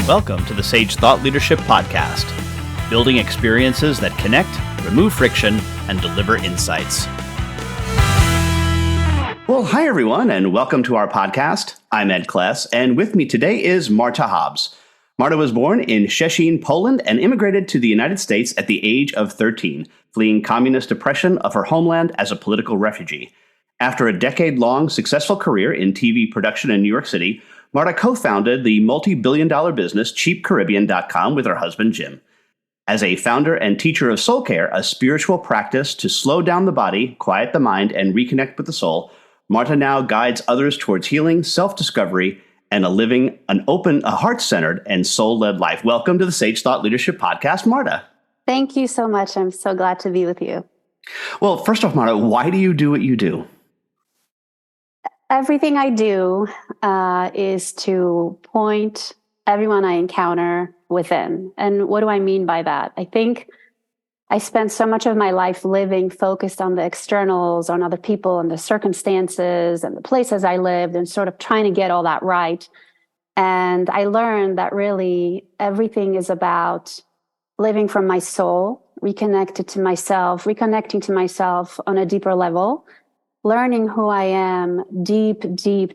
Welcome to the Sage Thought Leadership Podcast, building experiences that connect, remove friction, and deliver insights. Well, hi everyone, and welcome to our podcast. I'm Ed Kless, and with me today is Marta Hobbs. Marta was born in Szczecin, Poland, and immigrated to the United States at the age of 13, fleeing communist oppression of her homeland as a political refugee. After a decade-long successful career in TV production in New York City, Marta co-founded the multi-billion-dollar business CheapCaribbean.com with her husband, Jim. As a founder and teacher of SoulCare, a spiritual practice to slow down the body, quiet the mind, and reconnect with the soul, Marta now guides others towards healing, self-discovery, and living an open, heart-centered, and soul-led life. Welcome to the Sage Thought Leadership Podcast, Marta. Thank you so much. I'm so glad to be with you. Well, first off, Marta, why do you do what you do? Everything I do is to point everyone I encounter within. And what do I mean by that? I think I spent so much of my life living focused on the externals, on other people and the circumstances and the places I lived and sort of trying to get all that right. And I learned that really everything is about living from my soul, reconnecting to myself on a deeper level, learning who I am deep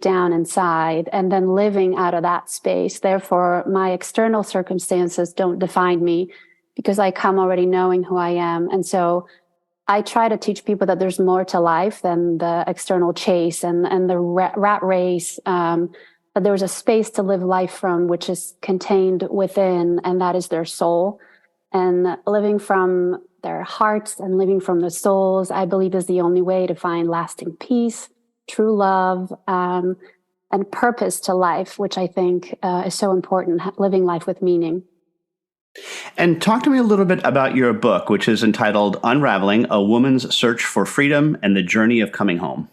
down inside, and then living out of that space. Therefore, my external circumstances don't define me because I come already knowing who I am. And so I try to teach people that there's more to life than the external chase and the rat race, that there's a space to live life from, which is contained within, and that is their soul. And living from their hearts and living from their souls, I believe, is the only way to find lasting peace, true love, and purpose to life, which I think is so important, living life with meaning. And talk to me a little bit about your book, which is entitled Unraveling, A Woman's Search for Freedom and the Journey of Coming Home.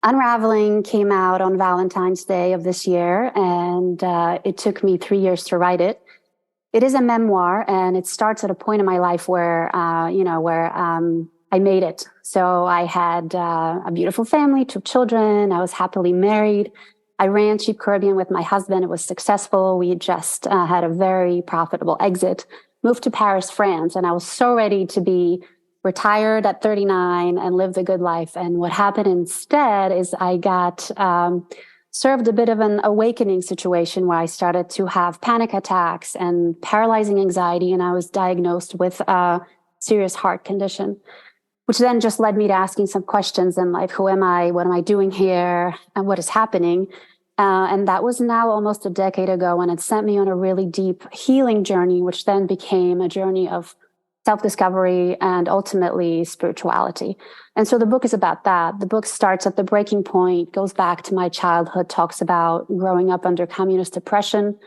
Unraveling came out on Valentine's Day of this year, and it took me 3 years to write it. It is a memoir, and it starts at a point in my life where I made it. So I had a beautiful family, 2 children. I was happily married. I ran Cheap Caribbean with my husband. It was successful. We just had a very profitable exit, moved to Paris, France, and I was so ready to be retired at 39 and live the good life. And what happened instead is I got served a bit of an awakening situation where I started to have panic attacks and paralyzing anxiety, and I was diagnosed with a serious heart condition, which then just led me to asking some questions in life. Who am I? What am I doing here? And what is happening? And that was now almost a decade ago, and it sent me on a really deep healing journey, which then became a journey of self-discovery and ultimately spirituality. And so the book is about that. The book starts at the breaking point, goes back to my childhood, talks about growing up under communist oppression,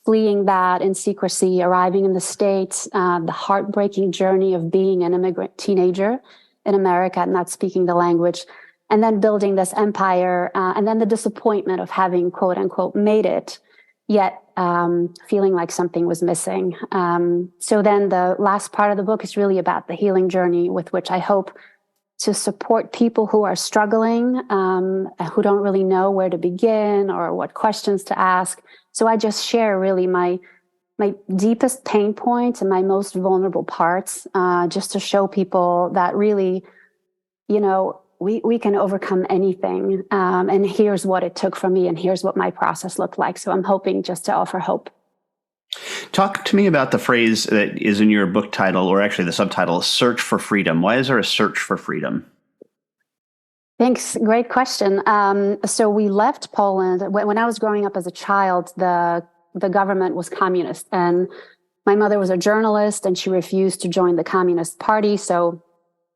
fleeing that in secrecy, arriving in the States, the heartbreaking journey of being an immigrant teenager in America and not speaking the language, and then building this empire, and then the disappointment of having, quote unquote, made it, yet feeling like something was missing. So then the last part of the book is really about the healing journey with which I hope to support people who are struggling, who don't really know where to begin or what questions to ask. So I just share really my deepest pain points and my most vulnerable parts, just to show people that really, we can overcome anything. And here's what it took for me, and here's what my process looked like. So I'm hoping just to offer hope. Talk to me about the phrase that is in your book title, or actually the subtitle, Search for Freedom. Why is there a search for freedom? Thanks. Great question. So we left Poland. When I was growing up as a child, the government was communist, and my mother was a journalist, and she refused to join the Communist Party. So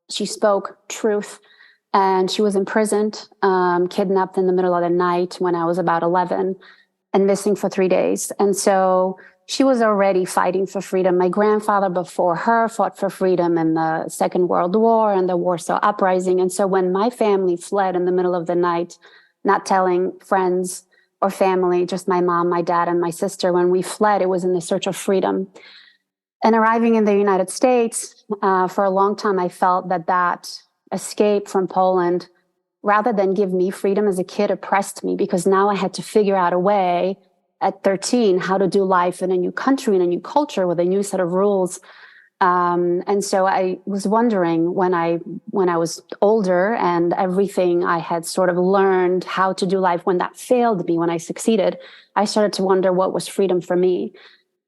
she spoke truth. And she was imprisoned, kidnapped in the middle of the night when I was about 11 and missing for 3 days. And so she was already fighting for freedom. My grandfather before her fought for freedom in the Second World War and the Warsaw Uprising. And so when my family fled in the middle of the night, not telling friends or family, just my mom, my dad, and my sister, when we fled, it was in the search of freedom. And arriving in the United States, for a long time, I felt that escape from Poland, rather than give me freedom as a kid, oppressed me, because now I had to figure out a way at 13 how to do life in a new country, in a new culture with a new set of rules. And so I was wondering when I was older and everything I had sort of learned how to do life, when that failed me, when I succeeded, I started to wonder what was freedom for me.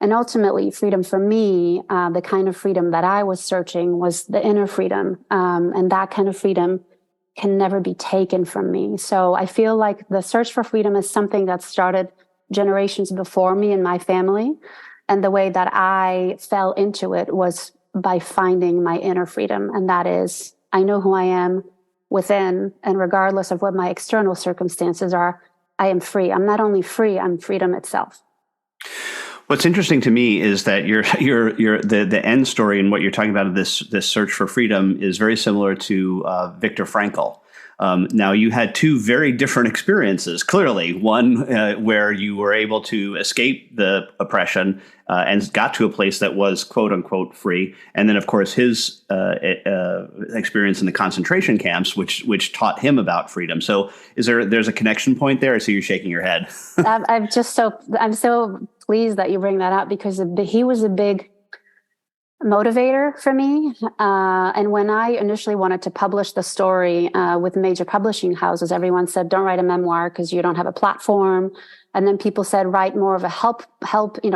And ultimately, freedom for me, the kind of freedom that I was searching was the inner freedom. And that kind of freedom can never be taken from me. So I feel like the search for freedom is something that started generations before me in my family. And the way that I fell into it was by finding my inner freedom. And that is, I know who I am within, and regardless of what my external circumstances are, I am free. I'm not only free, I'm freedom itself. What's interesting to me is that the end story and what you're talking about of this search for freedom is very similar to Viktor Frankl. Now, you had two very different experiences, clearly. One where you were able to escape the oppression and got to a place that was, quote unquote, free. And then, of course, his experience in the concentration camps, which taught him about freedom. So there's a connection point there? I see you're shaking your head. I'm so pleased that you bring that up, because he was a big motivator for me. And when I initially wanted to publish the story with major publishing houses, everyone said, don't write a memoir because you don't have a platform. And then people said, write more of a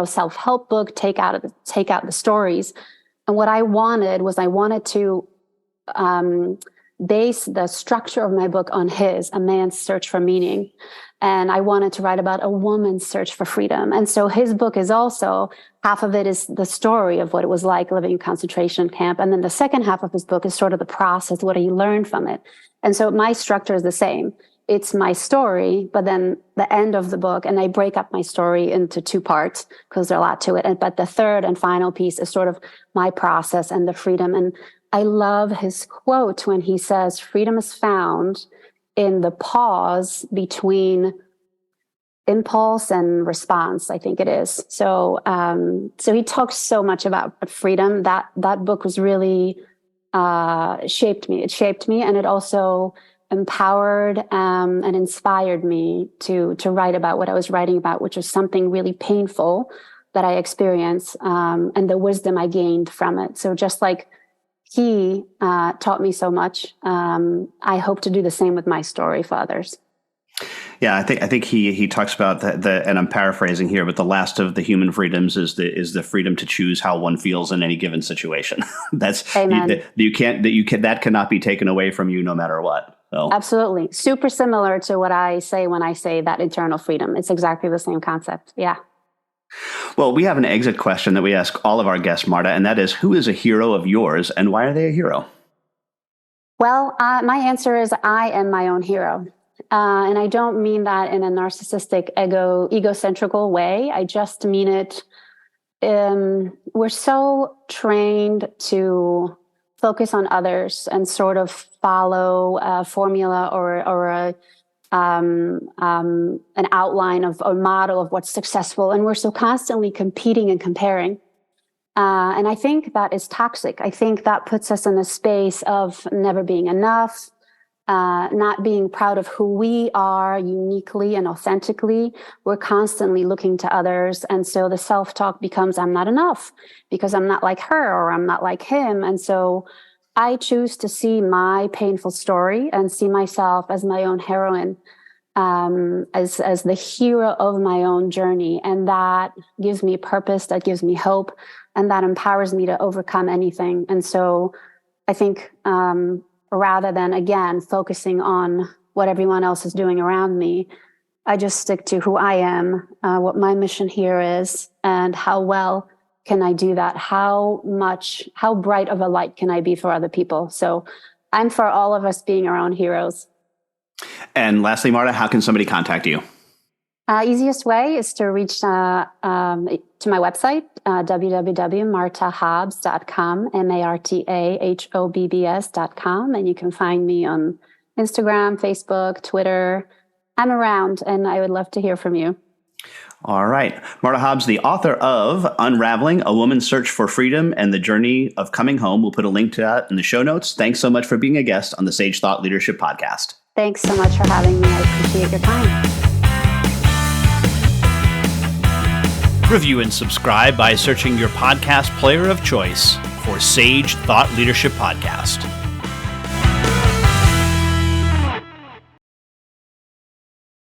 self-help book, take out the stories. And what I wanted to base the structure of my book on a man's search for meaning. And I wanted to write about a woman's search for freedom. And so his book is also, half of it is the story of what it was like living in a concentration camp. And then the second half of his book is sort of the process, what he learned from it. And so my structure is the same. It's my story, but then the end of the book, and I break up my story into two parts because there's a lot to it. But the third and final piece is sort of my process and the freedom. And I love his quote when he says, freedom is found in the pause between impulse and response, I think it is. So he talks so much about freedom. That book was really shaped me. It shaped me, and it also empowered and inspired me to write about what I was writing about, which was something really painful that I experienced, and the wisdom I gained from it. So just like he taught me so much, I hope to do the same with my story for others. Yeah, I think he talks about and I'm paraphrasing here, but the last of the human freedoms is the freedom to choose how one feels in any given situation. Amen. That cannot be taken away from you no matter what. So. Absolutely. Super similar to what I say when I say that internal freedom. It's exactly the same concept. Yeah. Well, we have an exit question that we ask all of our guests, Marta, and that is, who is a hero of yours and why are they a hero? Well, my answer is I am my own hero. And I don't mean that in a narcissistic, egocentrical way. I just mean it. We're so trained to focus on others and sort of follow a formula or an outline of a model of what's successful. And we're so constantly competing and comparing. And I think that is toxic. I think that puts us in a space of never being enough, not being proud of who we are uniquely and authentically. We're constantly looking to others. And so the self-talk becomes, I'm not enough because I'm not like her or I'm not like him. And so I choose to see my painful story and see myself as my own heroine, as the hero of my own journey. And that gives me purpose, that gives me hope, and that empowers me to overcome anything. And so I think rather than, again, focusing on what everyone else is doing around me, I just stick to who I am, what my mission here is, and how well can I do that? How bright of a light can I be for other people? So I'm for all of us being our own heroes. And lastly, Marta, how can somebody contact you? Easiest way is to reach to my website, www.martahobbs.com, martahobbs.com. And you can find me on Instagram, Facebook, Twitter. I'm around, and I would love to hear from you. All right. Marta Hobbs, the author of Unraveling, A Woman's Search for Freedom and the Journey of Coming Home. We'll put a link to that in the show notes. Thanks so much for being a guest on the Sage Thought Leadership Podcast. Thanks so much for having me. I appreciate your time. Review and subscribe by searching your podcast player of choice for Sage Thought Leadership Podcast.